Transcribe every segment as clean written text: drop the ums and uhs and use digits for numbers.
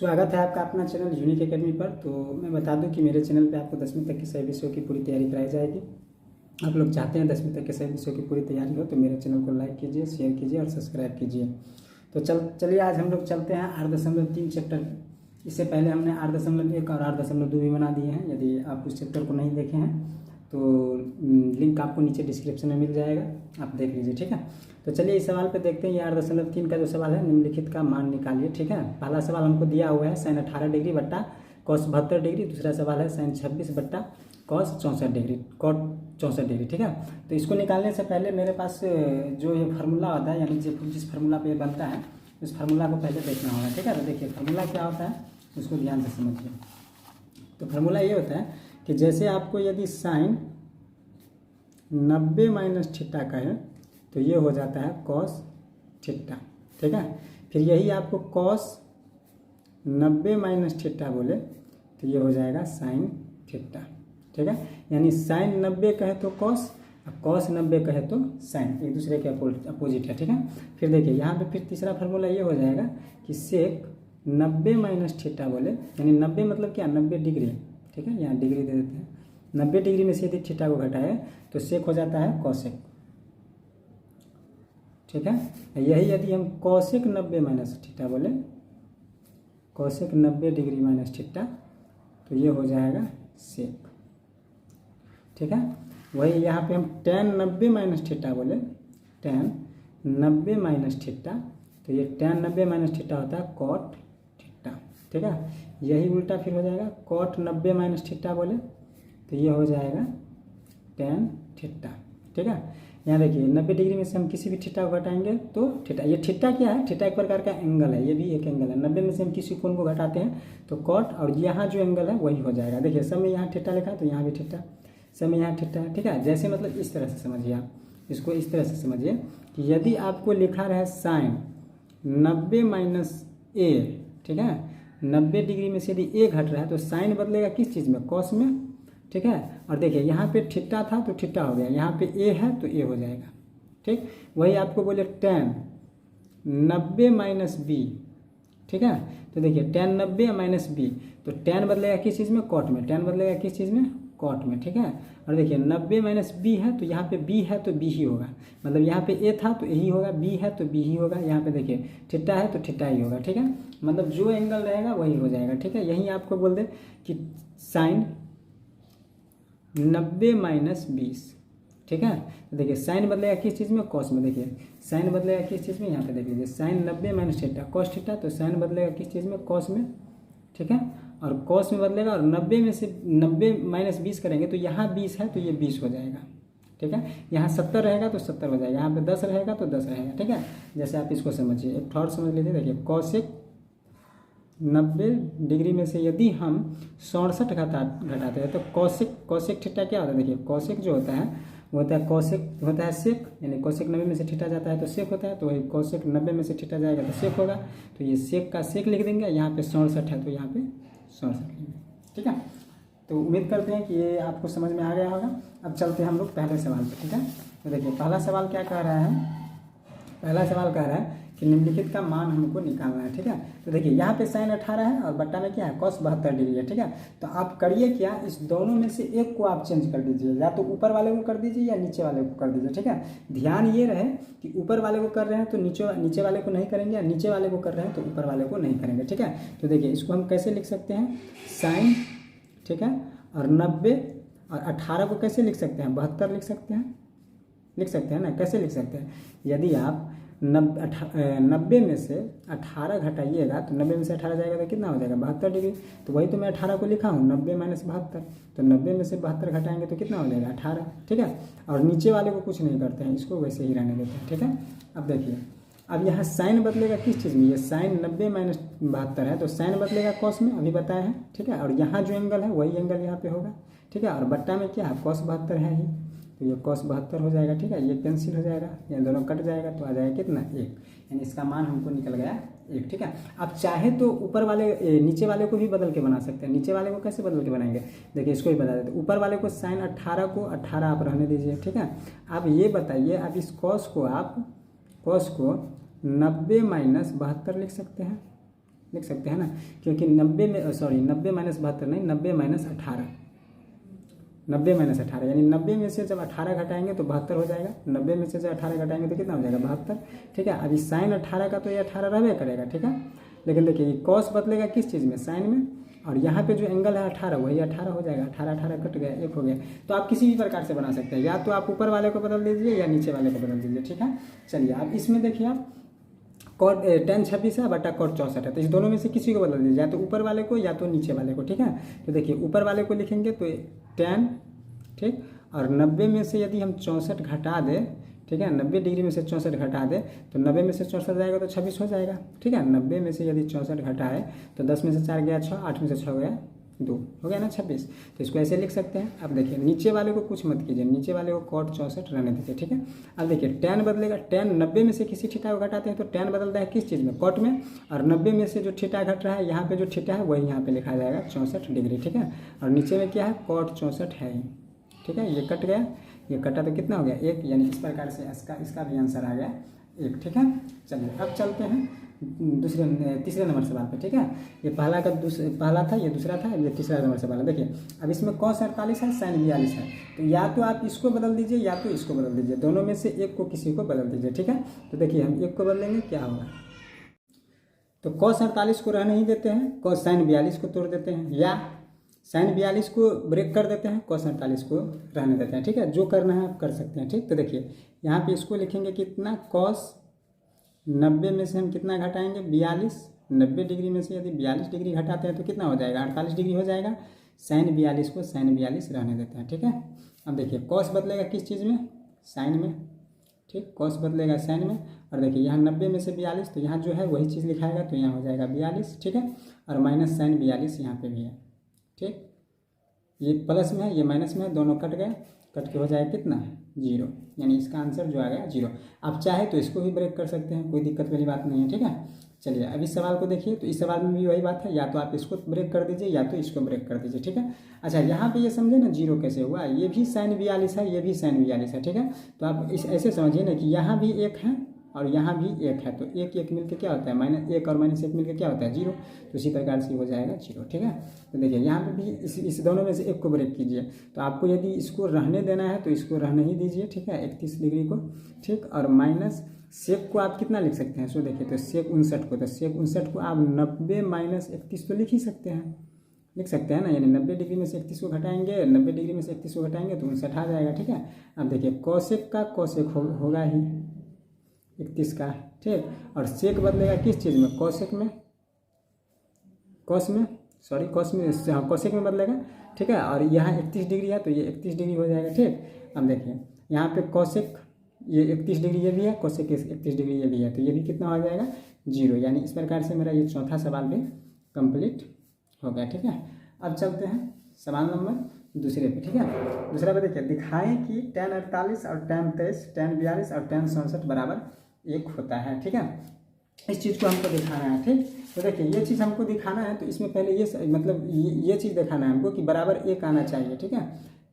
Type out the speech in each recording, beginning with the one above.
स्वागत है आपका अपना चैनल यूनिक एकेडमी पर। तो मैं बता दूं कि मेरे चैनल पे आपको 10वीं तक के सभी विषयों की पूरी तैयारी कराई जाएगी। आप लोग चाहते हैं 10वीं तक के सभी विषयों की पूरी तैयारी हो तो मेरे चैनल को लाइक कीजिए, शेयर कीजिए और सब्सक्राइब कीजिए। तो चलिए आज हम लोग चलते हैं 8.3 चैप्टर। इससे पहले हमने 8.1 और 8.2 भी बना दिए हैं। यदि आप उस चैप्टर को नहीं देखे हैं तो लिंक आपको नीचे डिस्क्रिप्शन में मिल जाएगा, आप देख लीजिए। ठीक है, तो चलिए इस सवाल पे देखते हैं। ये 8.3 का जो सवाल है, निम्नलिखित का मान निकालिए। ठीक है, पहला सवाल हमको दिया हुआ है sin 18 डिग्री बट्टा cos 72 डिग्री। दूसरा सवाल है sin 26 बट्टा cos 64 डिग्री, cot 64 डिग्री। ठीक है, तो इसको निकालने से पहले मेरे पास जो ये फार्मूला होता है, यानी जिस फार्मूला पे बनता है उस फार्मूला को पहले देखना होगा। ठीक है, तो देखिए फार्मूला क्या होता है उसको ध्यान से समझिए। तो फार्मूला ये होता है कि जैसे आपको यदि साइन 90 माइनस थीटा का है तो ये हो जाता है कॉस थीटा। ठीक है, फिर यही आपको कॉस 90 माइनस थीटा बोले तो ये हो जाएगा साइन थीटा। ठीक है, यानी साइन 90 कहे तो कॉस और कॉस 90 कहे तो साइन, एक दूसरे के अपोजिट है। ठीक है, फिर देखिए यहाँ पे फिर तीसरा फार्मूला ये हो जाएगा कि सेक 90 माइनस थीटा बोले, यानी 90 मतलब क्या, 90 डिग्री। ठीक है, यहाँ डिग्री दे देते हैं। 90 डिग्री में से यदि थीटा को घटाए तो सेक हो जाता है कॉसेक। ठीक है, यही यदि हम कॉसेक 90 माइनस थीटा बोले, कॉसेक 90 डिग्री माइनस थीटा तो ये हो जाएगा सेक। ठीक है, वही यहाँ पे हम tan 90 माइनस थीटा बोले, tan 90 माइनस थीटा तो ये tan 90 माइनस थीटा होता है कॉट थीटा। ठीक है, यही उल्टा फिर हो जाएगा कॉट 90 माइनस थीटा बोले तो ये हो जाएगा tan थीटा। ठीक है, यहाँ देखिए 90 डिग्री में से हम किसी भी थीटा को घटाएंगे तो थीटा, ये थीटा क्या है, थीटा एक प्रकार का एंगल है, ये भी एक एंगल है। 90 में से हम किसी कोण को घटाते हैं तो कॉट, और यहाँ जो एंगल है वही हो जाएगा। देखिए सब में यहाँ थीटा लिखा है तो यहाँ भी थीटा, सब में यहाँ थीटा है। ठीक है, जैसे मतलब इस तरह से समझिए, आप इसको इस तरह से समझिए कि यदि आपको लिखा रहे साइन 90 माइनस ए, ठीक है, 90 डिग्री में से यदि ए घट रहा है तो साइन बदलेगा किस चीज़ में, कॉस में। ठीक है, और देखिए यहाँ पे थीटा था तो थीटा हो गया, यहाँ पे ए है तो ए हो जाएगा। ठीक, वही आपको बोले tan 90 माइनस बी। ठीक है, तो देखिए tan 90 माइनस बी तो tan बदलेगा किस चीज़ में, कॉट में। tan बदलेगा किस चीज़ में, कॉट में। ठीक है, और देखिए 90 माइनस बी है तो यहाँ पे बी है तो बी ही होगा, मतलब यहाँ पे ए था तो ए ही होगा, बी है तो बी ही होगा। यहाँ पे देखिए थीटा है तो थीटा ही होगा। ठीक है, मतलब जो एंगल रहेगा वही हो जाएगा। ठीक है, यही आपको बोल दे कि साइन 90 माइनस 20। ठीक है, तो देखिए साइन बदलेगा किस चीज़ में, कॉस में। देखिए साइन बदलेगा किस चीज़ में, यहाँ पे देख लीजिए sin 90 minus theta cos theta, तो साइन बदलेगा किस चीज़ में, कॉस में। ठीक है, और कॉस में बदलेगा, और 90 में से 90 माइनस 20 करेंगे तो यहाँ 20 है तो ये 20 हो जाएगा। ठीक है, यहाँ 70 रहेगा तो 70 हो जाएगा, यहाँ पे 10 रहेगा तो 10 रहेगा। ठीक है, जैसे आप इसको समझिए, एक थॉट समझ लीजिए। देखिए कॉसेक 90 डिग्री में से यदि हम 67 घटाते हैं तो कॉसेक थीटा क्या होता है। देखिए कॉसेक जो होता है वो होता है, कॉसेक होता है सेक, यानी कॉसेक 90 में से थीटा जाता है तो सेक होता है, तो वही कॉसेक 90 में से थीटा जाएगा तो सेक होगा। तो ये सेक का सेक लिख देंगे, यहाँ पे 67 है तो यहाँ पे 67 लिखेंगे। ठीक है, तो उम्मीद करते हैं कि ये आपको समझ में आ गया होगा। अब चलते हैं हम लोग पहले सवाल पर। ठीक है, तो देखिए पहला सवाल क्या कह रहा है, पहला सवाल कह रहा है कि निम्नलिखित का मान हमको निकालना है। ठीक है, तो देखिए यहाँ पे साइन 18 है और बट्टा में क्या है, कॉस 72 डिग्री है। ठीक है, तो आप करिए क्या, इस दोनों में से एक को आप चेंज कर दीजिए, या तो ऊपर वाले को कर दीजिए या नीचे वाले को कर दीजिए। ठीक है, ध्यान ये रहे कि ऊपर वाले को कर रहे हैं तो नीचे वाले को नहीं करेंगे, या नीचे वाले को कर रहे हैं तो ऊपर वाले को नहीं करेंगे। ठीक है, तो देखिए इसको हम कैसे लिख सकते हैं, साइन, ठीक है, और 90 और 18 को कैसे लिख सकते हैं, 72 लिख सकते हैं ना। कैसे लिख सकते हैं, यदि आप 90 में से 18 घटाइएगा तो 90 में से 18 जाएगा तो कितना हो जाएगा, 72 डिग्री। तो वही तो मैं 18 को लिखा हूँ, 90 माइनस 72, तो 90 में से 72 घटाएंगे तो कितना हो जाएगा, 18। ठीक है, और नीचे वाले को कुछ नहीं करते हैं, इसको वैसे ही रहने देते हैं। ठीक है, अब देखिए अब यहाँ साइन बदलेगा किस चीज़ में, ये साइन 90 माइनस 72 है तो साइन बदलेगा कॉस में, अभी बताया है। ठीक है, और यहाँ जो एंगल है वही एंगल यहाँ पे होगा। ठीक है, और बट्टा में क्या है, कॉस 72 है ही, तो ये cos 72 हो जाएगा। ठीक है, ये कैंसिल हो जाएगा, ये दोनों कट जाएगा तो आ जाएगा कितना, 1, यानी इसका मान हमको निकल गया 1। ठीक है, आप चाहे तो ऊपर वाले नीचे वाले को भी बदल के बना सकते हैं। नीचे वाले को कैसे बदल के बनाएंगे, देखिए इसको भी बता देते हैं। ऊपर वाले को साइन 18 को 18 आप रहने दीजिए। ठीक है, आप ये बताइए, आप इस कॉस को 90 माइनस 72 लिख सकते हैं। लिख सकते हैं ना, क्योंकि 90 में 90 माइनस 72 नहीं, 90 माइनस 18, 90 माइनस 18 यानी 90 में से जब 18 घटाएंगे तो 72 हो जाएगा, 90 में से जब 18 घटाएंगे तो कितना हो जाएगा 72, ठीक है। अभी साइन 18 का तो ये 18 रहबे करेगा, ठीक है, लेकिन देखिए कॉस बदलेगा किस चीज़ में, साइन में, और यहाँ पे जो एंगल है 18 वही 18 हो जाएगा, 18 18 कट गया, 1 हो गया। तो आप किसी भी प्रकार से बना सकते हैं, या तो आप ऊपर वाले को बदल दीजिए या नीचे वाले को बदल दीजिए, ठीक है। चलिए अब इसमें देखिए आप कॉट tan 26 है बटा कॉट 64 है, तो इस दोनों में से किसी को बदल दीजिए, या तो ऊपर वाले को या तो नीचे वाले को, ठीक है। तो देखिए ऊपर वाले को लिखेंगे तो tan, ठीक, और 90 में से यदि हम 64 घटा दें, ठीक है, 90 डिग्री में से 64 घटा दे तो 90 में से 64 जाएगा तो 26 हो जाएगा, ठीक है। 90 में से यदि 64 घटाए तो 10 में से 4 गया 6, 8 में से 6 गया 2, हो गया ना 26। तो इसको ऐसे लिख सकते हैं। अब देखिए नीचे वाले को कुछ मत कीजिए, नीचे वाले को कॉट 64 रहने दीजिए, ठीक है। अब देखिए tan बदलेगा, tan 90 में से किसी थीटा को घटाते हैं तो tan बदलता है किस चीज़ में, कॉट में, और 90 में से जो थीटा घट रहा है यहाँ पे जो थीटा है वही यहाँ पे लिखा जाएगा 64 डिग्री, ठीक है। और नीचे में क्या है, कॉट 64 है ही, ठीक है। ये कट गया, ये कटा तो कितना हो गया 1, यानी इस प्रकार से इसका भी आंसर आ गया 1, ठीक है। चलिए अब चलते हैं तीसरे नंबर सवाल पे, ठीक है। ये पहला था, ये दूसरा था, ये तीसरा नंबर सवाल है। देखिए अब इसमें cos 48 है, sin 42 है, तो या तो आप इसको बदल दीजिए या तो इसको बदल दीजिए, दोनों में से एक को किसी को बदल दीजिए, ठीक है। तो देखिए हम एक को बदलेंगे, क्या होगा, तो cos 48 को रहने ही देते हैं, cos sin 42 को तोड़ देते हैं, या sin 42 को ब्रेक कर देते हैं, cos 48 को रहने देते हैं, ठीक है। जो करना है आप कर सकते हैं, ठीक। तो देखिए यहाँ पे इसको लिखेंगे कितना, cos 90 में से हम कितना घटाएंगे 42, 90 डिग्री में से यदि 42 डिग्री घटाते हैं तो कितना हो जाएगा 48 डिग्री हो जाएगा। sin 42 को sin 42 रहने देते हैं, ठीक है। अब देखिए cos बदलेगा किस चीज़ में, sin में, ठीक, cos बदलेगा sin में, और देखिए यहाँ 90 में से 42 तो यहाँ जो है वही चीज़ लिखाएगा तो यहाँ हो जाएगा 42, ठीक है, और माइनस sin 42 यहाँ पे भी है, ठीक। ये प्लस में है, ये माइनस में है, दोनों कट गए, कट के हो जाएगा कितना 0, यानी इसका आंसर जो आ गया 0। आप चाहे तो इसको भी ब्रेक कर सकते हैं, कोई दिक्कत वाली बात नहीं है, ठीक है। चलिए अब इस सवाल को देखिए, तो इस सवाल में भी वही बात है, या तो आप इसको ब्रेक कर दीजिए या तो इसको ब्रेक कर दीजिए, ठीक है। अच्छा यहाँ पे ये समझे ना 0 कैसे हुआ, ये भी sin 42 है, ये भी sin 42 है, ठीक है। तो आप ऐसे समझिए ना कि यहाँ भी 1 है और यहाँ भी 1 है, तो 1 1 मिलकर क्या होता है, -1 और -1 मिलकर क्या होता है 0, तो इसी प्रकार से हो जाएगा 0, ठीक है। तो देखिए यहाँ पे भी इस दोनों में से एक को ब्रेक कीजिए, तो आपको यदि इसको रहने देना है तो इसको रहने ही दीजिए, ठीक है, 31 डिग्री को, ठीक, और माइनस सेक को आप कितना लिख सकते हैं, सो देखिए तो सेक 59 को, तो सेक 59 को आप 90 माइनस 31 तो लिख ही सकते हैं, लिख सकते हैं ना, यानी 90 डिग्री में से 31 को घटाएंगे, 90 डिग्री में से 31 को घटाएंगे तो 59 आ जाएगा, ठीक है। अब देखिए कॉसेक का कॉसेक होगा ही 31 का, ठीक, और सेक बदलेगा किस चीज़ में, कॉसेक में, हाँ कॉसेक में बदलेगा, ठीक है। और यहाँ 31 डिग्री है तो ये 31 डिग्री हो जाएगा, ठीक। अब देखिए यहाँ पे कॉसेक ये 31 डिग्री ये भी है, कॉसेक 31 डिग्री ये भी है, तो ये भी कितना हो जाएगा 0, यानी इस प्रकार से मेरा ये चौथा सवाल भी कंप्लीट हो गया, ठीक है। अब चलते हैं सवाल नंबर दूसरे पे, ठीक है। दूसरा पे देखिए, दिखाएं कि tan 48 और tan 23, tan 42 और tan 67 बराबर 1 होता है, ठीक है। इस चीज़ को हमको दिखाना है, ठीक। तो देखिए ये चीज़ हमको दिखाना है तो इसमें पहले ये चीज़ दिखाना है हमको कि बराबर 1 आना चाहिए, ठीक है,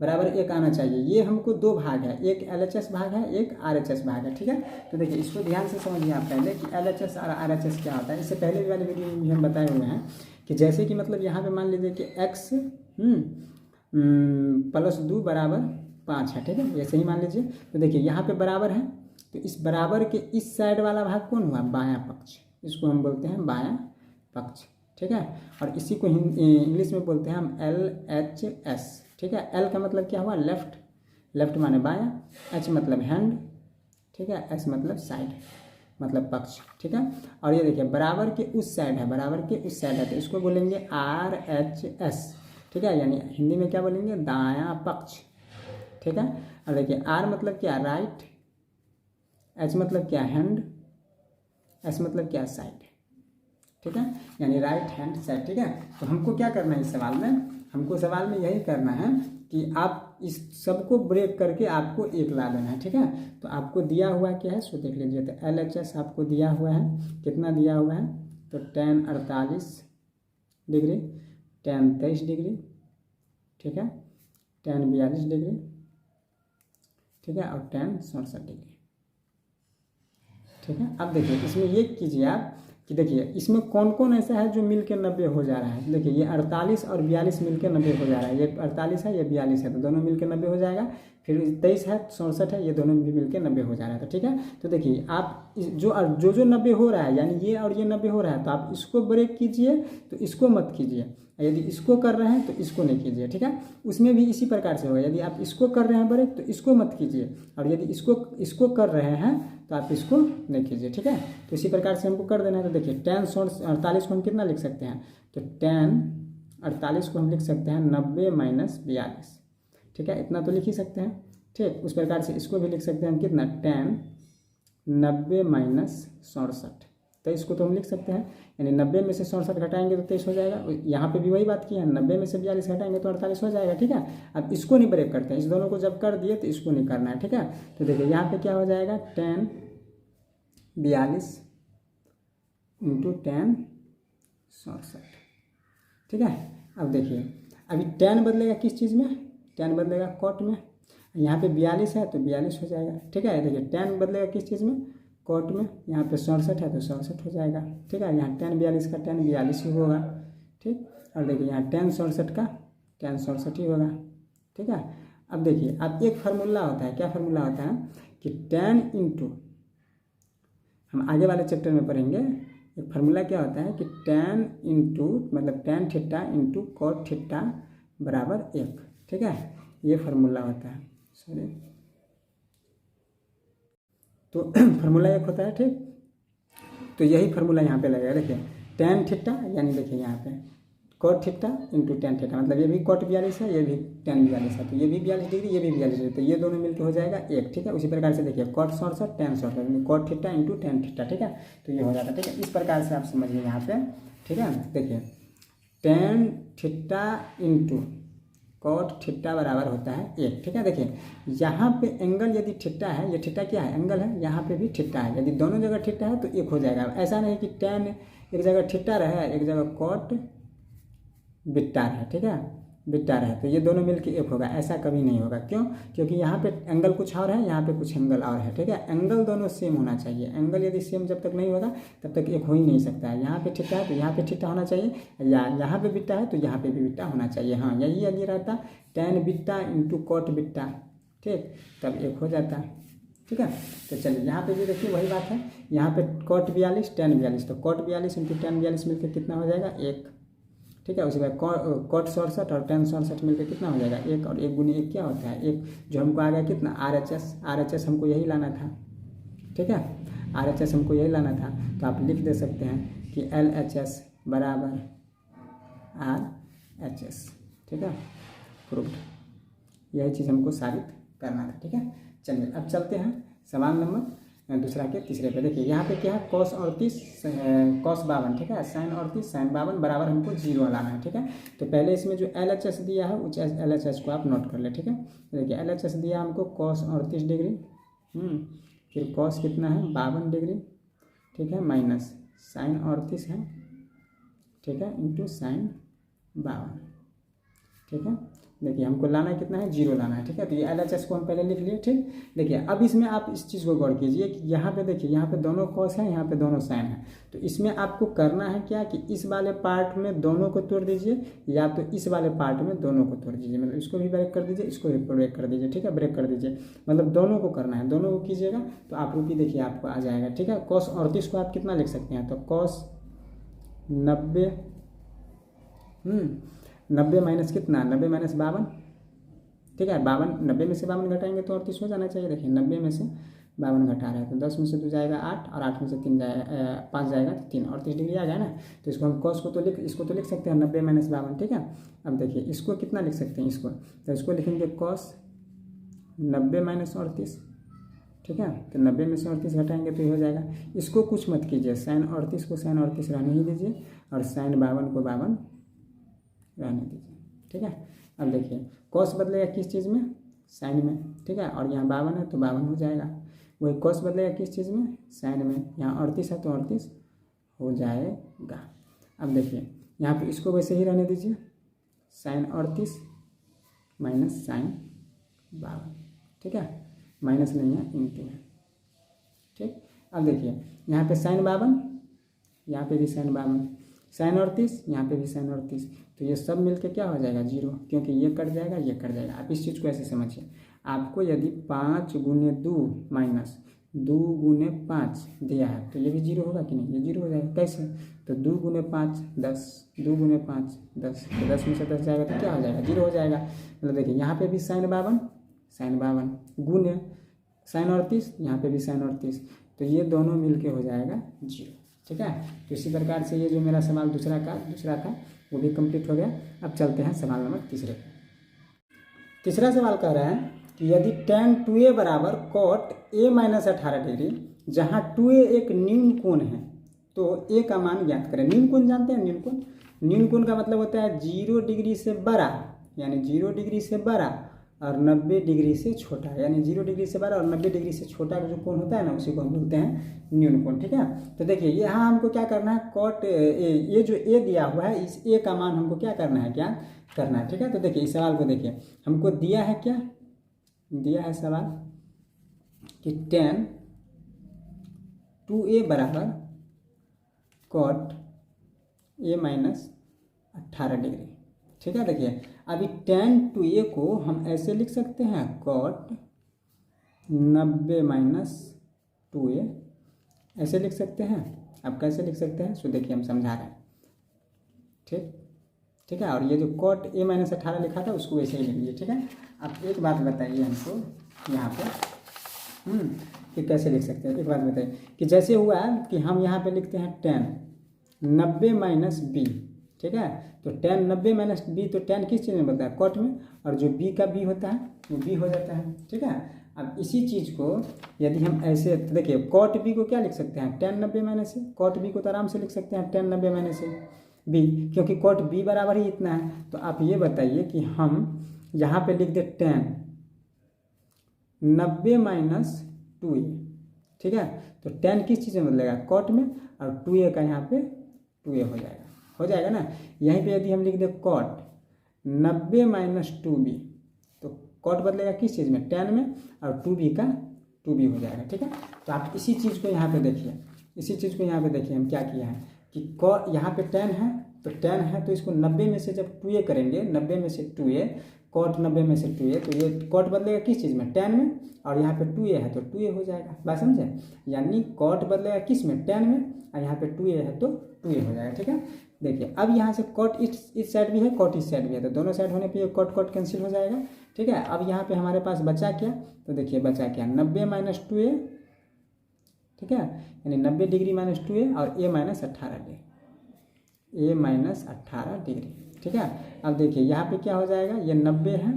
बराबर 1 आना चाहिए। ये हमको 2 भाग है, एक LHS भाग है, एक RHS भाग है, ठीक है। तो देखिए इसको ध्यान से समझिए आप पहले कि LHS और RHS क्या होता है। इससे पहले वाले वीडियो में भी हम बताए हुए हैं कि जैसे कि मतलब यहाँ पे मान लीजिए कि x + 2 बराबर 5 है, ठीक है, ऐसे ही मान लीजिए। तो देखिए यहाँ पे बराबर है, तो इस बराबर के इस साइड वाला भाग कौन हुआ, बायां पक्ष, इसको हम बोलते हैं बायां पक्ष, ठीक है। और इसी को इंग्लिश में बोलते हैं हम LHS, ठीक है। L का मतलब क्या हुआ, लेफ्ट माने बायां, H मतलब हैंड, ठीक है, S मतलब साइड, मतलब पक्ष, ठीक है। और ये देखिए बराबर के उस साइड है, बराबर के उस साइड है, तो इसको बोलेंगे RHS, ठीक है, यानी हिंदी में क्या बोलेंगे, दायां पक्ष, ठीक है। और देखिए R मतलब क्या, राइट, H मतलब क्या, हैंड, S मतलब क्या, साइड, ठीक है, यानी राइट हैंड साइड, ठीक है। तो हमको क्या करना है इस सवाल में, हमको सवाल में यही करना है कि आप इस सबको ब्रेक करके आपको 1 ला देना है, ठीक है। तो आपको दिया हुआ क्या है, सो देख लीजिए, तो LHS आपको दिया हुआ है, कितना दिया हुआ है, तो tan 48 डिग्री, tan 23 डिग्री, ठीक है, tan 42 डिग्री, ठीक है, और tan 67 डिग्री, ठीक है। अब देखिए इसमें ये कीजिए आप कि देखिए इसमें कौन कौन ऐसा है जो मिल के 90 हो जा रहा है। देखिए ये 48 और 42 मिल के 90 हो जा रहा है, ये 48 है ये 42 है, तो दोनों मिल के 90 हो जाएगा। फिर 23 है 67 है, ये दोनों भी मिल के 90 हो जा रहा है। तो ठीक है, तो देखिए आप जो 90 हो रहा है, यानी ये और ये 90 हो रहा है, तो आप इसको ब्रेक कीजिए, तो इसको मत कीजिए। यदि इसको कर रहे हैं तो इसको नहीं कीजिए, ठीक है। उसमें भी इसी प्रकार से होगा, यदि आप इसको कर रहे हैं ब्रेक तो इसको मत कीजिए, और यदि इसको कर रहे हैं तो आप इसको नहीं कीजिए, ठीक है। तो इसी प्रकार से हमको कर देना है। तो देखिए tan 48 को हम कितना लिख सकते हैं, तो tan 48 को हम लिख सकते हैं 90 - 42, ठीक है, इतना तो लिख ही सकते हैं, ठीक। उस प्रकार से इसको भी लिख सकते हैं हम कितना, tan 90 - 67, तो इसको तो हम लिख सकते हैं, यानी 90 में से 67 घटाएंगे तो 23 हो जाएगा। यहाँ पे भी वही बात की है, 90 में से 42 घटाएंगे तो 48 हो जाएगा, ठीक है। अब इसको नहीं ब्रेक करते हैं, इस दोनों को जब कर दिए तो इसको नहीं करना है, ठीक है। तो देखिए यहाँ पे क्या हो जाएगा, tan 42 × tan 67, ठीक है। अब देखिए अभी tan बदलेगा किस चीज़ में, tan बदलेगा cot में। यहाँ पे 42 है तो 42 हो जाएगा, ठीक है। देखिए tan बदलेगा किस चीज़ में, cot में। यहाँ पे 67 है तो 67 हो जाएगा, ठीक है। यहाँ tan 42 का tan 42 ही होगा, ठीक। और देखिए यहाँ tan 67 का tan 67 ही होगा, ठीक है। अब देखिए अब एक फार्मूला होता है, क्या फार्मूला होता है कि tan इंटू, हम आगे वाले चैप्टर में पढ़ेंगे, एक फार्मूला क्या होता है कि tan इंटू मतलब tan theta into cot theta बराबर 1, ठीक है। ये फार्मूला होता है, सॉरी, तो फार्मूला 1 होता है, ठीक। तो यही फार्मूला यहाँ पे लगेगा। देखिए tan थीटा, यानी देखिए यहाँ पे cot theta into tan theta, मतलब ये भी cot 42 है, ये भी tan 42 है, तो ये भी 42 डिग्री, ये भी 42 डिग्री, तो ये दोनों मिलकर हो जाएगा 1, ठीक है। उसी प्रकार से देखिए cot 67 tan 67, cot theta into tan theta, ठीक है। तो ये हो जाता है, ठीक है। इस प्रकार से आप समझिए यहाँ पे, ठीक है। देखिए tan theta into cot theta बराबर होता है 1, ठीक है। देखिए यहाँ पे एंगल यदि थीटा है, ये थीटा क्या है, एंगल है, यहाँ पे भी थीटा है, यदि दोनों जगह थीटा है तो 1 हो जाएगा। ऐसा नहीं कि tan एक जगह थीटा रहे एक जगह cot बीटा है, ठीक है, बीटा है, तो ये दोनों मिलकर 1 होगा, ऐसा कभी नहीं होगा। क्यों, क्योंकि यहाँ पे एंगल कुछ और है, यहाँ पे कुछ एंगल और है, ठीक है। एंगल दोनों सेम होना चाहिए, एंगल यदि सेम जब तक नहीं होगा तब तक 1 हो ही नहीं सकता है। यहाँ पे थीटा है तो यहाँ पे थीटा होना चाहिए, या यहाँ पे बीटा है तो यहाँ पे भी बीटा होना चाहिए। हाँ, यही यदि रहता tan beta into cot beta, ठीक, तब 1 हो जाता, ठीक है। तो चलिए यहाँ पे भी देखिए वही बात है, यहाँ पे cot 42 tan 42, तो cot 42 इंटू tan 42 मिलकर कितना हो जाएगा, 1, ठीक है। उसी बार cot 67 और tan 67 मिलकर कितना हो जाएगा, 1, और 1 गुनी 1 क्या होता है, 1, जो हमको आ गया कितना, RHS हमको यही लाना था, ठीक है। RHS हमको यही लाना था, तो आप लिख दे सकते हैं कि LHS बराबर RHS, ठीक है, प्रूव्ड। यही चीज़ हमको साबित करना था, ठीक है। चलिए अब चलते हैं सवाल नंबर दूसरा के तीसरे पे। देखिए यहाँ पे क्या है, cos 38 cos 52, ठीक है, sin 38 sin 52 बराबर हमको 0 लाना है, ठीक है। तो पहले इसमें जो LHS दिया है उस LHS को आप नोट कर ले, ठीक है। देखिए LHS दिया हमको cos 38 डिग्री, फिर cos कितना है 52 डिग्री, ठीक है, माइनस sin 38 है, ठीक है, इंटू sin 52, ठीक है। देखिए हमको लाना कितना है, 0 लाना है, ठीक है। तो ये LHS को हम पहले लिख लिए, ठीक। देखिए अब इसमें आप इस चीज़ को गौर कीजिए कि यहाँ पे देखिए, यहाँ पे दोनों cos है, यहाँ पे दोनों sin है, तो इसमें आपको करना है क्या कि इस वाले पार्ट में दोनों को तोड़ दीजिए, या तो इस वाले पार्ट में दोनों को तोड़ दीजिए, मतलब इसको भी ब्रेक कर दीजिए, इसको भी ब्रेक कर दीजिए, ठीक है, ब्रेक कर दीजिए, मतलब दोनों को करना है, दोनों को कीजिएगा तो आप रूपी देखिए आपको आ जाएगा, ठीक है। cos 38 को आप कितना लिख सकते हैं, तो cos 90, 90 माइनस कितना, 90 माइनस 52, ठीक है, 52, 90 में से 52 घटाएंगे तो 38 हो जाना चाहिए। देखिए 90 में से 52 घटा रहे हैं तो 10 में से 2 जाएगा 8, और 8 में से 3 जाएगा 5 जाएगा तो 3, 38 डिग्री आ गया ना। तो इसको हम cos को तो इसको तो लिख सकते हैं 90 माइनस 52, ठीक है। अब देखिए इसको कितना लिख सकते हैं, इसको तो इसको लिखेंगे cos 90 माइनस 38, ठीक है। तो 90 में से 38 घटाएंगे तो ये हो जाएगा। इसको कुछ मत कीजिए, sin 38 को sin 38 रहने ही दीजिए, और sin 52 को 52 रहने दीजिए, ठीक है। अब देखिए cos बदलेगा किस चीज़ में, sin में, ठीक है, और यहाँ 52 है तो 52 हो जाएगा। वही cos बदलेगा किस चीज़ में, sin में, यहाँ 38 है तो 38 हो जाएगा। अब देखिए यहाँ पे इसको वैसे ही रहने दीजिए, sin 38 माइनस sin 52, ठीक है, माइनस नहीं है इंटू है, ठीक। अब देखिए यहाँ पे sin 52 यहाँ पे भी साइन 52, साइन 38, यहाँ पे भी साइन 38, तो ये सब मिलके क्या हो जाएगा 0, क्योंकि ये कट जाएगा ये कट जाएगा। आप इस चीज़ को ऐसे समझिए, आपको यदि 5 गुने 2 माइनस 2 गुने 5 दिया है तो ये भी 0 होगा कि नहीं, ये 0 हो जाएगा। कैसे, तो 2 गुने 5 10, 2 गुने 5 10, तो 10 में से 10 जाएगा तो क्या हो जाएगा 0 हो जाएगा। मतलब देखिए यहाँ पे भी साइन 52 गुने साइन 38, यहाँ पे भी साइन 38, तो ये दोनों मिलके हो जाएगा 0। ठीक है, तो इसी प्रकार से ये जो मेरा सवाल दूसरा था वो भी कंप्लीट हो गया। अब चलते हैं सवाल नंबर तीसरे पे। तीसरा सवाल कह रहा है कि यदि tan 2a बराबर cot a माइनस 18 डिग्री, जहाँ 2a एक न्यून कोण है, तो a का मान ज्ञात करें। न्यून कोण जानते हैं, न्यून कोण का मतलब होता है 0 डिग्री से बड़ा, यानी 0 डिग्री से बड़ा और 90 डिग्री से छोटा, यानी 0 डिग्री से बड़ा और 90 डिग्री से छोटा जो कोण होता है ना, उसी को हम बोलते हैं न्यून कोण। ठीक है, तो देखिए यहाँ हमको क्या करना है, कॉट ये जो ए दिया हुआ है, इस ए का मान हमको क्या करना है, क्या करना है। ठीक है, तो देखिए इस सवाल को देखिए, हमको दिया है क्या, दिया है सवाल कि tan 2a बराबर कॉट a माइनस 18 डिग्री। ठीक है, देखिए अभी tan 2a को हम ऐसे लिख सकते हैं कॉट 90 माइनस 2a, ऐसे लिख सकते हैं। अब कैसे लिख सकते हैं सो देखिए हम समझा रहे हैं। ठीक है, और ये जो कॉट a माइनस 18 लिखा था उसको वैसे ही लिख लीजिए। ठीक है, अब एक बात बताइए हमको यहाँ पे कि कैसे लिख सकते हैं। एक बात बताइए कि जैसे हुआ है कि हम यहाँ पे लिखते हैं tan 90 माइनस b। ठीक है, तो tan 90 माइनस b, तो tan किस चीज़ में बनता है, कॉट में, और जो b का b होता है वो b हो जाता है। ठीक है, अब इसी चीज़ को यदि हम ऐसे, तो देखिए कॉट b को क्या लिख सकते हैं, tan 90 minus a, cot b को तो आराम से लिख सकते हैं tan 90 माइनस a b, क्योंकि कॉट b बराबर ही इतना है। तो आप ये बताइए कि हम यहाँ पे लिख दे tan 90 माइनस 2a। ठीक है, तो tan किस चीज़ में बदलेगा, कॉट में, और 2a का यहाँ पे 2a हो जाएगा ना। यहीं पे यदि हम लिख दे कॉट 90 माइनस 2b, तो कॉट बदलेगा किस चीज़ में, tan में, और 2b का 2b हो जाएगा। ठीक है, तो आप इसी चीज़ को यहाँ पे देखिए, इसी चीज़ को यहाँ पे देखिए हम क्या किया है कि यहाँ पे tan है, तो tan है तो इसको 90 में से जब 2a करेंगे, 90 में से 2a, कॉट 90 में से 2a, तो ये कॉट बदलेगा किस चीज़ में, tan में, और यहाँ पे 2a है तो 2a हो जाएगा। बात समझे, यानी कॉट बदलेगा किस में, tan में, और यहाँ पे 2a है तो 2a हो जाएगा। ठीक है, देखिए अब यहाँ से कॉट इस साइड भी है, कॉट इस साइड भी है, तो दोनों साइड होने पे ये कॉट कैंसिल हो जाएगा। ठीक है, अब यहाँ पे हमारे पास बचा क्या, तो देखिए बचा क्या, 90 माइनस 2a। ठीक है, यानी 90 डिग्री माइनस 2a और a minus 18 degree, a minus 18 degree. ठीक है, अब देखिए यहाँ पे क्या हो जाएगा, ये 90 है,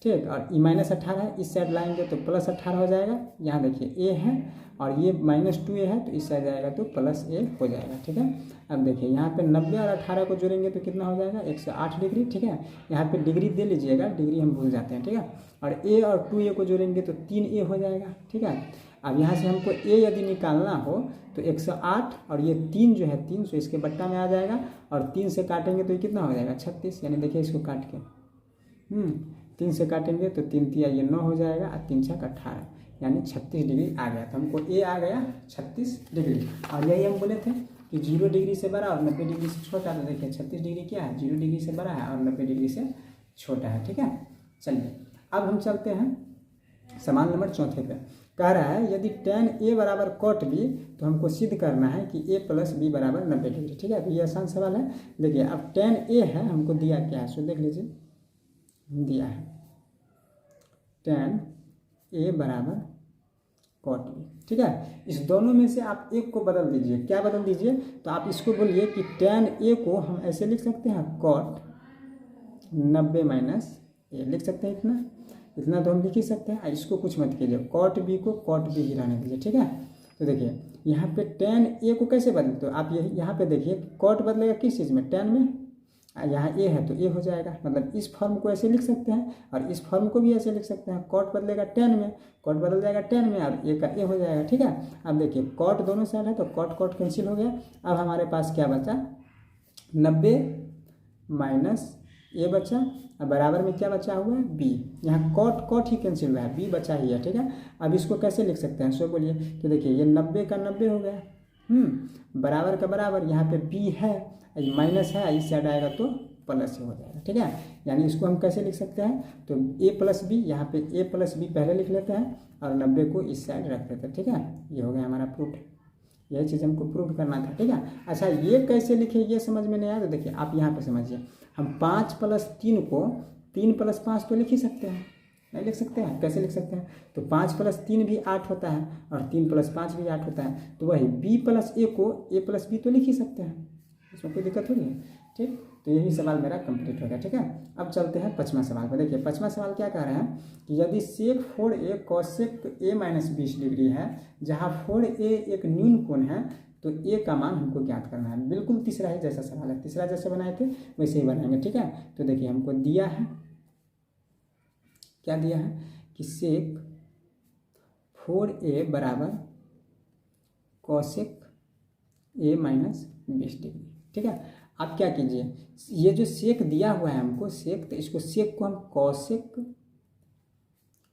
ठीक, और e माइनस 18 है, इस साइड लाएंगे तो प्लस 18 हो जाएगा। यहाँ देखिए a है और ये माइनस 2a है, तो इस साइड जाएगा तो प्लस a हो जाएगा। ठीक है, अब देखिए यहाँ पे 90 और 18 को जोड़ेंगे तो कितना हो जाएगा, 108 डिग्री। ठीक है, यहाँ पे डिग्री दे लीजिएगा, डिग्री हम भूल जाते हैं। ठीक है, और a और 2a को जोड़ेंगे तो 3a हो जाएगा। ठीक है, अब यहाँ से हमको a यदि निकालना हो तो 108 और ये 3 जो है 300 इसके बट्टा में आ जाएगा, और 3 से काटेंगे तो ये कितना हो जाएगा, 36। यानी देखिए इसको काट के 3 से काटेंगे तो 3 तिया ये 9 हो जाएगा, और 3 छक 18, यानी 36 डिग्री आ गया। तो हमको a आ गया 36 डिग्री, और यही हम बोले थे कि 0 डिग्री से बड़ा और 90 डिग्री से छोटा। तो देखिए 36 डिग्री क्या है, 0 डिग्री से बड़ा है और 90 डिग्री से छोटा है। ठीक है, चलिए अब हम चलते हैं सवाल नंबर 4 पे। कह रहा है यदि tan a बराबर cot b, तो हमको सिद्ध करना है कि a प्लस b बराबर 90 डिग्री। ठीक है, तो ये आसान सवाल है। देखिए अब tan a है, हमको दिया क्या है, सो देख लीजिए, दिया है tan a बराबर cot b। ठीक है, इस दोनों में से आप एक को बदल दीजिए। क्या बदल दीजिए, तो आप इसको बोलिए कि tan a को हम ऐसे लिख सकते हैं, cot 90 माइनस a लिख सकते हैं। इतना तो हम लिख ही सकते हैं। इसको कुछ मत कीजिए, कॉट बी को कॉट बी ही रहने दीजिए। ठीक है, तो देखिए यहाँ पे tan a को कैसे बदले, तो आप यहाँ पे देखिए कॉट बदलेगा किस चीज़ में, tan में, यहाँ a है तो a हो जाएगा। मतलब इस फॉर्म को ऐसे लिख सकते हैं और इस फॉर्म को भी ऐसे लिख सकते हैं। कॉट बदलेगा tan में, कॉट बदल जाएगा tan में, और a का a हो जाएगा। ठीक है, अब देखिए कॉट दोनों साइड है तो कॉट कैंसिल हो गया। अब हमारे पास क्या बचा, 90 माइनस a बचा, अब बराबर में क्या बचा हुआ है, b। यहाँ कॉट ही कैंसिल हुआ है, b बचा ही है। ठीक है, अब इसको कैसे लिख सकते हैं, सो बोलिए, तो देखिए ये 90 का 90 हो गया, बराबर का बराबर, यहाँ पे बी है माइनस है, इस साइड आएगा तो प्लस हो जाएगा, ठीक है। यानी इसको हम कैसे लिख सकते हैं, तो ए प्लस बी, यहाँ पे ए प्लस बी पहले लिख लेते हैं और 90 को इस साइड रख देते हैं, ठीक है। ये हो गया हमारा प्रूफ, यही चीज़ हमको प्रूव करना था, ठीक है। अच्छा ये कैसे लिखे ये समझ में नहीं आया तो देखिए आप यहाँ पे समझिए, हम 5 + 3 को 3 + 5 तो लिख ही सकते हैं, नहीं लिख सकते हैं, कैसे लिख सकते हैं, तो 5 + 3 भी 8 होता है और 3 + 5 भी 8 होता है, तो वही b + a को a + b तो लिख ही सकते हैं, इसमें कोई दिक्कत थोड़ी है, ठीक। तो यही सवाल मेरा कंप्लीट हो गया, ठीक है। अब चलते हैं 5वां सवाल पर। देखिए 5वां सवाल क्या कह रहे हैं कि यदि sec 4a cosec a - 20 degree है, जहाँ 4a एक न्यून कोण है, तो a का मान हमको ज्ञात करना है। बिल्कुल तीसरा ही जैसा सवाल है, तीसरा जैसे बनाए थे वैसे ही बनाएंगे, ठीक है। तो देखिए हमको दिया है, क्या दिया है कि sec 4a बराबर cosec a - 20 डिग्री, ठीक है। अब क्या कीजिए, ये जो सेक दिया हुआ है हमको सेक, तो इसको सेक को हम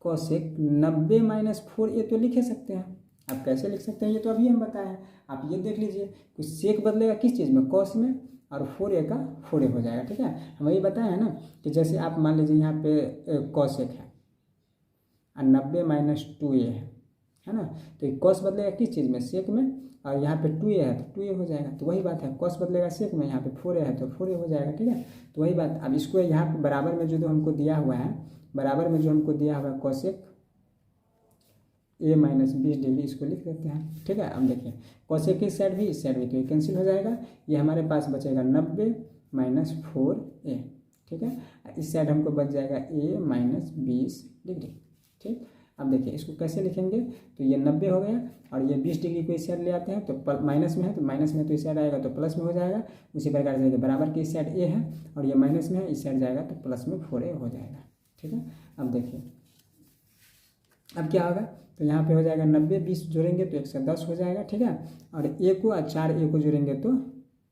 कॉसेक 90 - 4a तो लिख सकते हैं। अब कैसे लिख सकते हैं ये तो अभी हम बताएं, आप ये देख लीजिए कि सेक बदलेगा किस चीज़ में, कॉस में, और 4a का 4a हो जाएगा, ठीक है। हम वही बताए हैं ना कि जैसे आप मान लीजिए यहाँ पे कॉसेक है और 90 - 2a है ना, तो ये कॉस बदलेगा किस चीज़ में, सेक में, और यहाँ पे 2a है तो 2a हो जाएगा, तो वही बात है, कॉस बदलेगा सेक में, यहाँ पे 4a है तो 4a हो जाएगा, ठीक है। तो वही बात, अब इसको यहाँ पे बराबर में जो हमको दिया हुआ है, बराबर में जो हमको दिया हुआ है कॉसेक a - 20 डिग्री, इसको लिख देते हैं, ठीक है। अब देखिए कॉसेक इस साइड भी इस साइड भी, तो ये कैंसिल हो जाएगा, ये हमारे पास बचेगा 90 - 4a, ठीक है। इस साइड हमको बच जाएगा a - 20 डिग्री, ठीक। अब देखिए इसको कैसे लिखेंगे, तो ये 90 हो गया और ये 20 डिग्री को इस साइड ले आते हैं, तो माइनस में है तो माइनस में, तो इस साइड आएगा तो प्लस में हो जाएगा। उसी प्रकार से बराबर के इस साइड a है और ये माइनस में है, इस साइड जाएगा तो प्लस में 4a हो जाएगा, ठीक है। अब देखिए अब क्या होगा, तो यहाँ पे हो जाएगा 90 20 जोड़ेंगे तो 110 हो जाएगा, ठीक है। और a को और 4a को जोड़ेंगे तो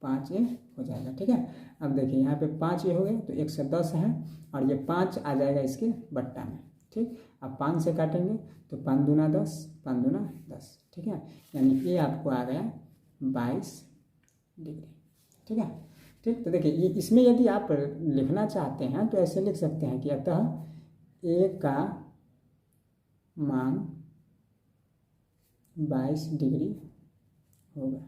5a हो जाएगा, ठीक है। अब देखिए यहाँ पे 5a हो गया तो 110 है और ये 5 आ जाएगा इसके बट्टा में, ठीक। अब 5 से काटेंगे तो 5 दूना 10, 5 दूना 10, ठीक है। यानी ये आपको आ गया 22 डिग्री, ठीक है, ठीक। तो देखिए ये इसमें यदि आप लिखना चाहते हैं तो ऐसे लिख सकते हैं कि अतः a का मान 22 डिग्री होगा,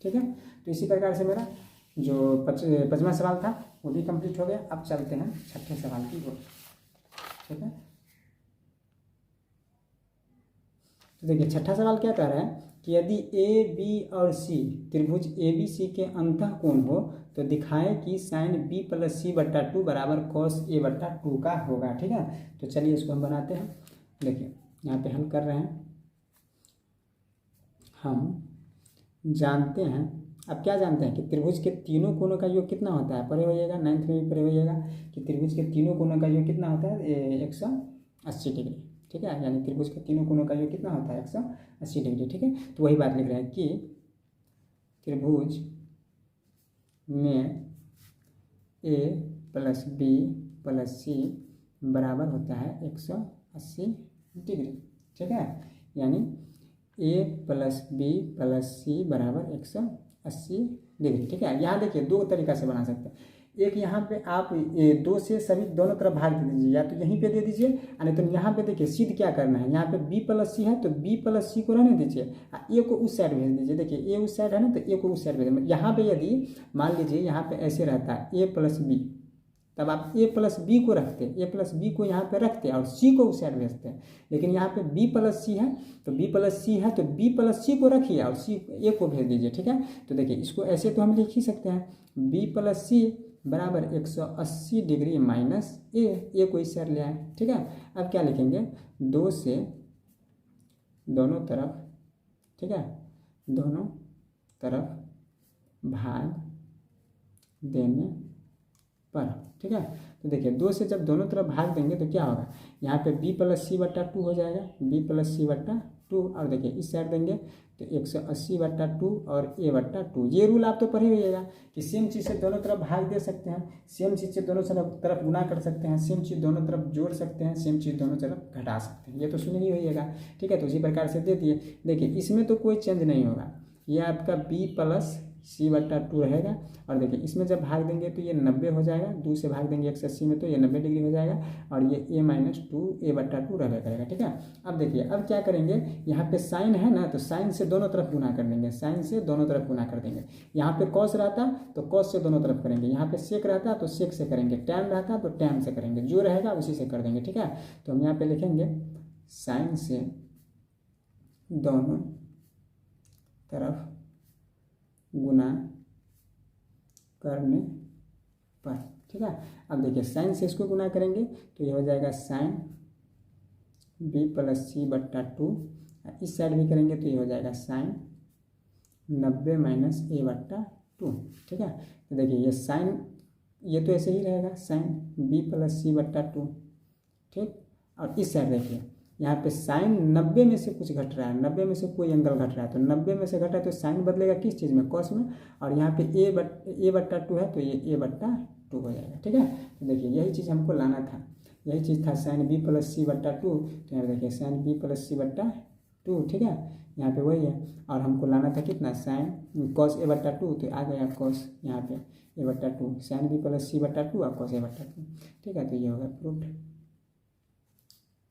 ठीक है। तो इसी प्रकार से मेरा जो 5वां सवाल था वो भी कंप्लीट हो गया। अब चलते हैं 6ठे सवाल की ओर, ठीक है। तो देखिए 6ठा सवाल क्या कह रहा है कि यदि ए बी और सी त्रिभुज ए बी सी के अंतःकोण हो तो दिखाएं कि साइन b + c/2 बराबर cos a/2 का होगा, ठीक है। तो चलिए इसको हम बनाते हैं। देखिए यहाँ पे हल कर रहे हैं, हम जानते हैं, अब क्या जानते हैं कि त्रिभुज के तीनों कोणों का योग कितना होता है, पढ़े होइएगा 9th में भी पढ़े होइएगा कि त्रिभुज के तीनों कोणों का योग कितना होता है 180 डिग्री, ठीक है। यानी त्रिभुज के तीनों कोणों का योग कितना होता है 180 डिग्री, ठीक है। तो वही बात लिख रहे हैं कि त्रिभुज में a + b + c बराबर होता है 180 डिग्री, ठीक है। यानी a + b + c बराबर 180 डिग्री, ठीक है। यहाँ देखिए दो तरीका से बना सकते हैं, एक यहाँ पे आप 2 से सभी दोनों तरफ भाग दे दीजिए, या तो यहीं पे दे दीजिए यानी तो यहाँ पे देखिए सिद्ध क्या करना है, यहाँ पे b + c है तो b + c को रहने दीजिए, a को उस साइड भेज दीजिए। देखिए a उस साइड है ना तो a को उस साइड भेज दीजिए। यहाँ पे यदि मान लीजिए यहाँ पे ऐसे रहता है a + b, तब आप a + b को रखते, a + b को यहाँ पे रखते और c को उस साइड भेजते हैं। लेकिन यहाँ पे b + c है तो b + c है तो b + c को रखिए और c a को भेज दीजिए, ठीक है। तो देखिए इसको ऐसे तो हम लिख ही सकते हैं, b + c बराबर 180 डिग्री माइनस a को इस साइड ले आए, ठीक है। अब क्या लिखेंगे, 2 से दोनों तरफ, ठीक है, दोनों तरफ भाग देने पर, ठीक है। तो देखिए 2 से जब दोनों तरफ भाग देंगे तो क्या होगा, यहाँ पे b + c/2 हो जाएगा, b + c/2, और देखिए इस साइड देंगे तो 180/2 और a/2। ये रूल आप तो पढ़े होइएगा कि सेम चीज़ से दोनों तरफ भाग दे सकते हैं, सेम चीज़ से दोनों तरफ गुना कर सकते हैं, सेम चीज़ दोनों तरफ जोड़ सकते हैं, सेम चीज़ दोनों तरफ घटा सकते हैं, ये तो सुन ही होइएगा, ठीक है। तो उसी प्रकार से दे दिए। देखिए इसमें तो कोई चेंज नहीं होगा, ये आपका b प्लस c बट्टा 2 रहेगा। और देखिए इसमें जब भाग देंगे तो ये 90 हो जाएगा, 2 से भाग देंगे 180 में तो ये 90 डिग्री हो जाएगा, और ये a माइनस 2 a बट्टा 2 रह करेगा। ठीक है, अब देखिए अब क्या करेंगे, यहाँ पे साइन है ना, तो साइन से दोनों तरफ गुना कर देंगे, साइन से दोनों तरफ गुना कर देंगे। यहाँ पे कॉस रहता तो कॉस से दोनों तरफ करेंगे, यहाँ पे सेक रहता तो सेक से करेंगे, टैन रहता तो टैन से करेंगे, जो रहेगा उसी से कर देंगे। ठीक है, तो हम यहाँ पे लिखेंगे साइन से दोनों तरफ गुना करने पर। ठीक है, अब देखिए साइन से इसको गुना करेंगे तो ये हो जाएगा साइन b प्लस सी बट्टा 2, इस साइड भी करेंगे तो ये हो जाएगा साइन 90 माइनस a बट्टा 2। ठीक है, तो देखिए ये साइन, ये तो ऐसे ही रहेगा साइन b प्लस सी बट्टा 2। ठीक, और इस साइड देखिए यहाँ पे साइन 90 में से कुछ घट रहा है, 90 में से कोई एंगल घट रहा है, तो 90 में से घटा है तो साइन बदलेगा किस चीज़ में, कॉस में, और यहाँ पे a बट्टा 2 है तो ये a बट्टा 2 हो जाएगा। ठीक है, तो देखिए यही चीज़ हमको लाना था, यही चीज़ था साइन b प्लस सी बट्टा 2, तो यहाँ पे देखिए साइन b प्लस सी बट्टा 2। ठीक है, यहाँ पे वही है, और हमको लाना था कितना, साइन कॉस a बट्टा 2, तो आ गया कॉस यहाँ पे a बट्टा 2, साइन b प्लस सी बट्टा 2 और कॉस a बट्टा 2। ठीक है, तो ये होगा प्रूव्ड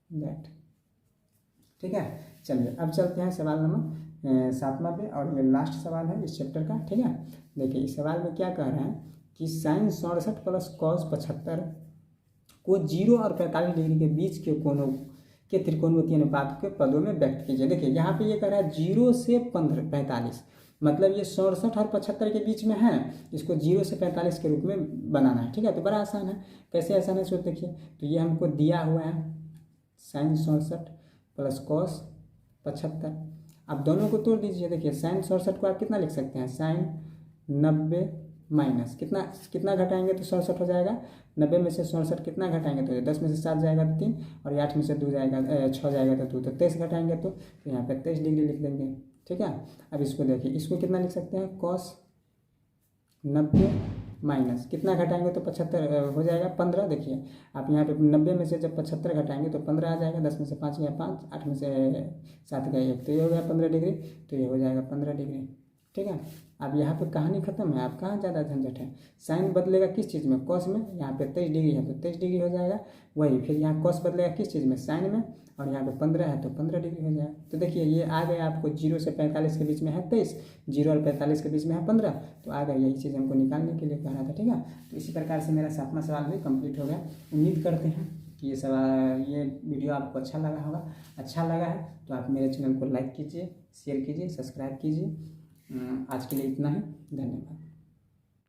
दैट। ठीक है, चलिए अब चलते हैं सवाल नंबर 7वां पे, और ये लास्ट सवाल है इस चैप्टर का। ठीक है, देखिए इस सवाल में क्या कह रहे हैं कि साइन 67 प्लस कॉस 75 को 0 और 45 डिग्री के बीच के कोणों के त्रिकोणमितीय अनुपात के पदों में व्यक्त कीजिए। देखिए यहाँ पे ये कह रहा है 0 से 45, मतलब ये 67 और 75 के बीच में है, इसको 0 से 45 के रूप में बनाना है। ठीक है, तो बड़ा आसान है, कैसे आसान है सोच देखिए, तो ये हमको दिया हुआ है साइन 67 प्लस कॉस 75, अब दोनों को तोड़ दीजिए। देखिए साइन 67 को आप कितना लिख सकते हैं, साइन 90 माइनस कितना घटाएंगे तो 67 हो जाएगा, 90 में से 67 कितना घटाएंगे तो 10 में से 7 जाएगा तो 3, और 8 में से 2 जाएगा 6 जाएगा तो 2, तो 23 घटाएंगे तो यहाँ पे 23 डिग्री लिख देंगे। ठीक है, अब इसको देखिए, इसको कितना लिख सकते हैं, कॉस 90 माइनस कितना घटाएंगे तो 75 हो जाएगा 15। देखिए आप यहाँ पे 90 में से जब 75 घटाएंगे तो 15 आ जाएगा, 10 में से 5 गया 5, 8 में से 7 गया 1, तो ये हो गया 15 डिग्री, तो ये हो जाएगा 15 डिग्री। ठीक है, अब यहाँ पे कहानी खत्म है, आप कहाँ ज़्यादा झंझट है, साइन बदलेगा किस चीज़ में, कॉस में, यहाँ पे 23 डिग्री है तो 23 डिग्री हो जाएगा, वही फिर यहाँ कॉस बदलेगा किस चीज़ में, साइन में, और यहाँ पे 15 है तो 15 डिग्री हो जाएगा। तो देखिए ये आ गया आपको 0 से 45 के बीच में है 23, 0 और 45 के बीच में है 15, तो आ गया, यही चीज़ हमको निकालने के लिए कह रहा था। ठीक है, तो इसी प्रकार से मेरा 7वां सवाल भी कंप्लीट हो गया। उम्मीद करते हैं कि ये वीडियो आपको अच्छा लगा होगा। अच्छा लगा है तो आप मेरे चैनल को लाइक कीजिए, शेयर कीजिए, सब्सक्राइब कीजिए। आज के लिए इतना ही, धन्यवाद।